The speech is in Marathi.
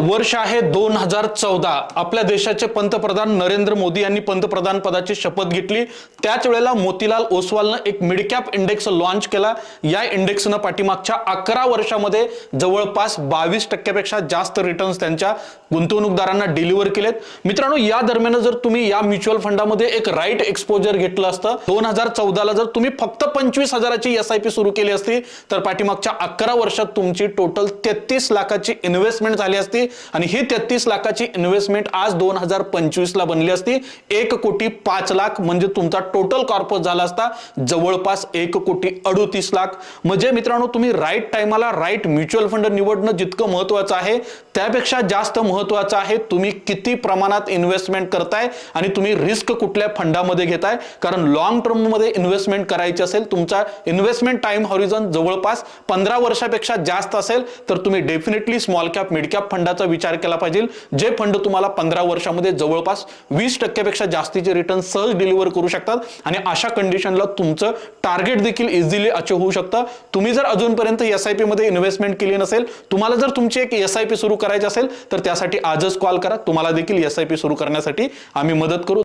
वर्ष आहे 2014। आपल्या देशाचे पंतप्रधान नरेंद्र मोदी यांनी पंतप्रधान पदाची शपथ घेतली। त्याच वेळेला मोतीलाल ओसवालनं एक मिड कॅप इंडेक्स लॉन्च केला। या इंडेक्सनं पाठीमागच्या 11 वर्षांमध्ये जवळपास 22% पेक्षा जास्त रिटर्न्स त्यांच्या गुंतवणूकदारांना डिलिव्हर केलेत। मित्रांनो, या दरम्यान जर तुम्ही या म्युच्युअल फंडामध्ये एक राईट एक्सपोजर घेतलं असतं, 2014 ला जर तुम्ही फक्त 25,000ची एसआयपी सुरू केली असती तर पाठीमागच्या 11 वर्षात तुमची टोटल 33 लाखाची इन्व्हेस्टमेंट झाली असती आणि ही 33 लाखाची इन्व्हेस्टमेंट आज 2025 ला बनली असती 1,05,00,000 म्हणजे तुमचा टोटल कॉर्पस झाला असता जवळपास 1,38,00,000। म्हणजे मित्रांनो, तुम्ही राईट टाइमला राईट म्युच्युअल फंड निवडणं जितकं महत्त्वाचं आहे त्यापेक्षा जास्त महत्त्वाचं आहे तुम्ही किती प्रमाणात इन्व्हेस्टमेंट करताय आणि तुम्ही रिस्क कुठल्या फंडामध्ये घेताय। कारण लॉंग टर्म मध्ये इन्व्हेस्टमेंट करायची असेल, तुमचा इन्व्हेस्टमेंट टाइम हॉरिझॉन जवळपास 15 वर्षापेक्षा जास्त असेल तर तुम्ही definitely small cap mid cap फंडाचा विचार केला पाहिजे, जे फंड तुम्हाला 15 वर्षांमध्ये जवळपास 20% पेक्षा जास्तीचे रिटर्न सहज डिलिव्हर करू शकतात आणि अशा कंडिशनला तुमचं टार्गेट देखील इझिली अचीव होऊ शकतं। तुम्ही जर अजूनपर्यंत एसआयपी मध्ये इन्व्हेस्टमेंट केली नसेल, तुम्हाला जर तुमची एक एसआयपी सुरू करायची असेल तर त्यासाठी आजच कॉल करा। तुम्हाला देखील एसआयपी सुरू करण्यासाठी आम्ही मदत करू।